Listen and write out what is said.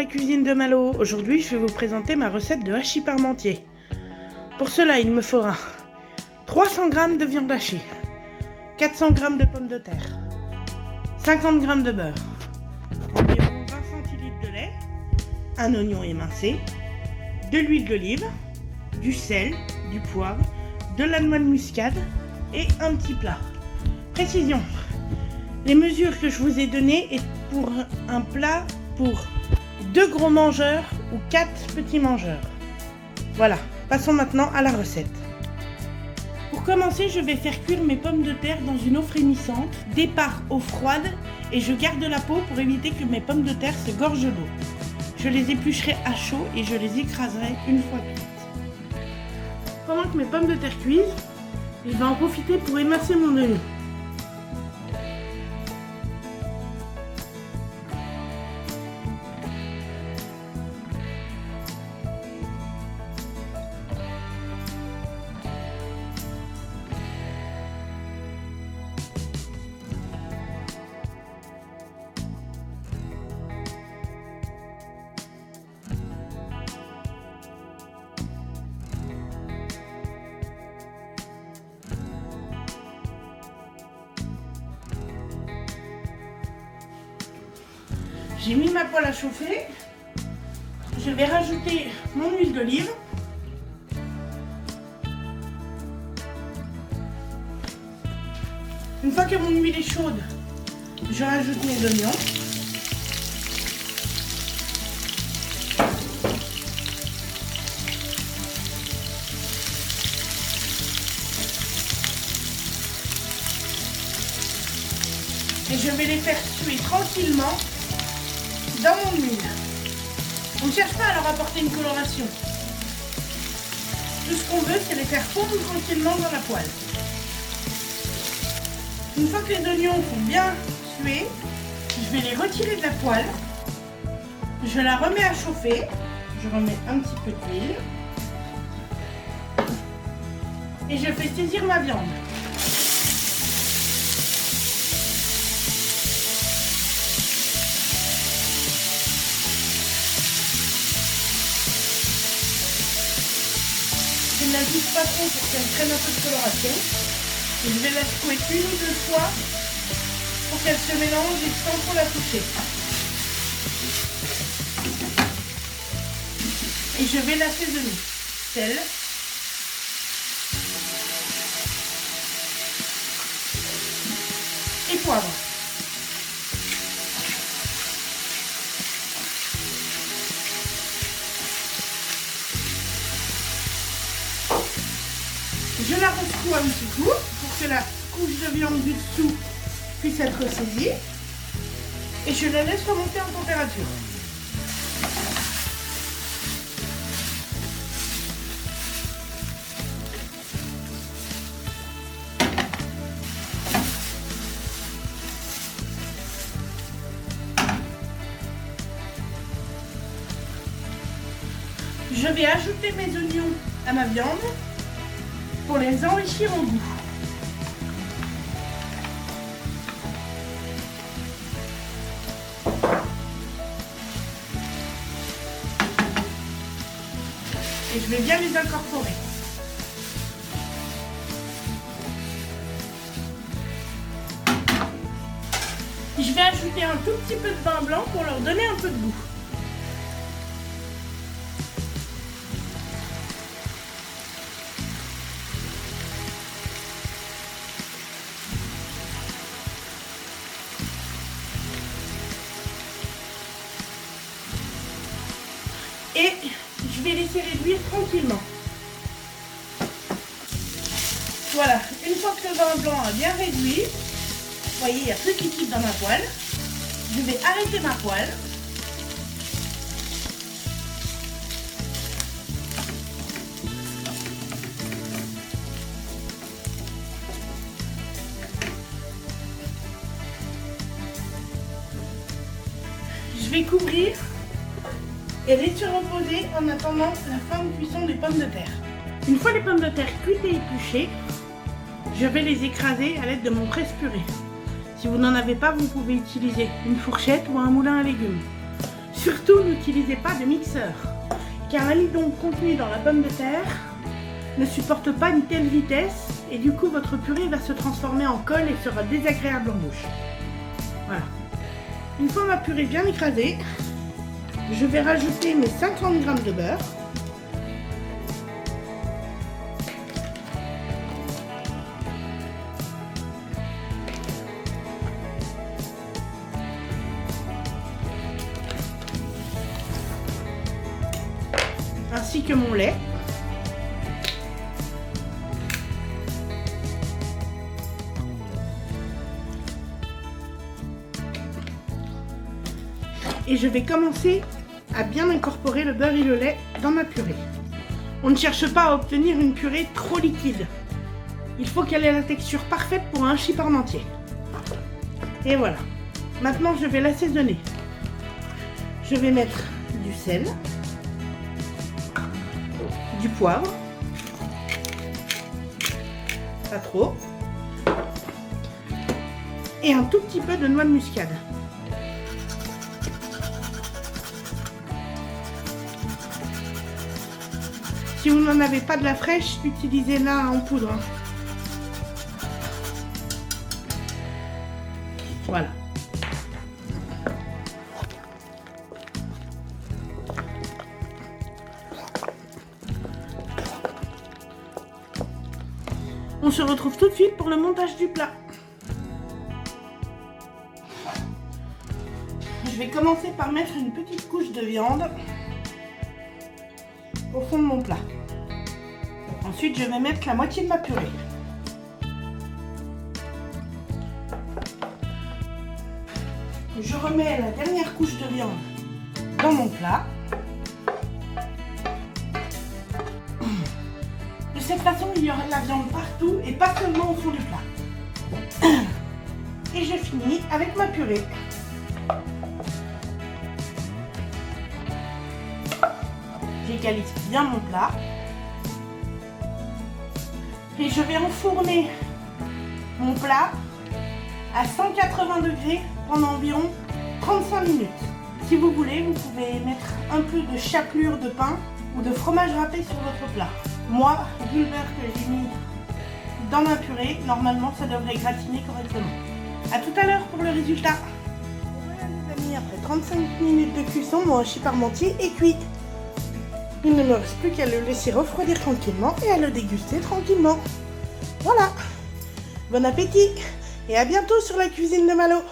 la cuisine de Malo. Aujourd'hui, je vais vous présenter ma recette de hachis parmentier. Pour cela, il me faudra 300 g de viande hachée, 400 g de pommes de terre, 50 g de beurre, environ 20 centilitres de lait, un oignon émincé, de l'huile d'olive, du sel, du poivre, de la noix de muscade et un petit plat. Précision, les mesures que je vous ai données est pour un plat pour 2 gros mangeurs ou 4 petits mangeurs. Voilà, passons maintenant à la recette. Pour commencer, je vais faire cuire mes pommes de terre dans une eau frémissante, départ eau froide, et je garde la peau pour éviter que mes pommes de terre se gorgent d'eau. Je les éplucherai à chaud et je les écraserai une fois cuites. Pendant que mes pommes de terre cuisent, je vais en profiter pour émincer mon oignon. J'ai mis ma poêle à chauffer. Je vais rajouter mon huile d'olive. Une fois que mon huile est chaude, je rajoute mes oignons. Et je vais les faire cuire tranquillement dans mon huile. On ne cherche pas à leur apporter une coloration. Tout ce qu'on veut, c'est les faire fondre tranquillement dans la poêle. Une fois que les oignons sont bien sués, je vais les retirer de la poêle. Je la remets à chauffer. Je remets un petit peu d'huile. Et je fais saisir ma viande. Je ne l'ajoute pas trop pour qu'elle prenne un peu de coloration. Et je vais la secouer une ou deux fois pour qu'elle se mélange et sans trop la toucher. Et je vais l'assaisonner. Sel, et poivre. Je la resecoue un petit coup pour que la couche de viande du dessous puisse être saisie. Et je la laisse remonter en température. Je vais ajouter mes oignons à ma viande pour les enrichir au goût. Et je vais bien les incorporer. Je vais ajouter un tout petit peu de vin blanc pour leur donner un peu de goût. Et je vais laisser réduire tranquillement. Voilà, une fois que le vin blanc a bien réduit, vous voyez, il n'y a plus de liquide dans ma poêle. Je vais arrêter ma poêle. Je vais couvrir et laisser reposer en attendant la fin de cuisson des pommes de terre. Une fois les pommes de terre cuites et épluchées, je vais les écraser à l'aide de mon presse-purée. Si vous n'en avez pas, vous pouvez utiliser une fourchette ou un moulin à légumes. Il Surtout, n'utilisez pas de mixeur, car l'amidon contenu dans la pomme de terre ne supporte pas une telle vitesse et du coup votre purée va se transformer en colle et sera désagréable en bouche. Voilà. Une fois ma purée bien écrasée, je vais rajouter mes 50 g de beurre. Ainsi que mon lait. Et je vais commencer à bien incorporer le beurre et le lait dans ma purée. On ne cherche pas à obtenir une purée trop liquide. Il faut qu'elle ait la texture parfaite pour un hachis parmentier. Et voilà. Maintenant, je vais l'assaisonner. Je vais mettre du sel, du poivre, pas trop, et un tout petit peu de noix de muscade. Si vous n'en avez pas de la fraîche, utilisez-la en poudre. Voilà. On se retrouve tout de suite pour le montage du plat. Je vais commencer par mettre une petite couche de viande au fond de mon plat. Ensuite, je vais mettre la moitié de ma purée. Je remets la dernière couche de viande dans mon plat. De cette façon, il y aura de la viande partout et pas seulement au fond du plat. Et je finis avec ma purée. J'égalise bien mon plat. Et je vais enfourner mon plat à 180 degrés pendant environ 35 minutes. Si vous voulez, vous pouvez mettre un peu de chapelure de pain ou de fromage râpé sur votre plat. Moi, vu le beurre que j'ai mis dans ma purée, normalement ça devrait gratiner correctement. A tout à l'heure pour le résultat. Voilà les amis, après 35 minutes de cuisson, mon hachis parmentier est cuit. Il ne me reste plus qu'à le laisser refroidir tranquillement et à le déguster tranquillement. Voilà. Bon appétit et à bientôt sur la cuisine de Malo.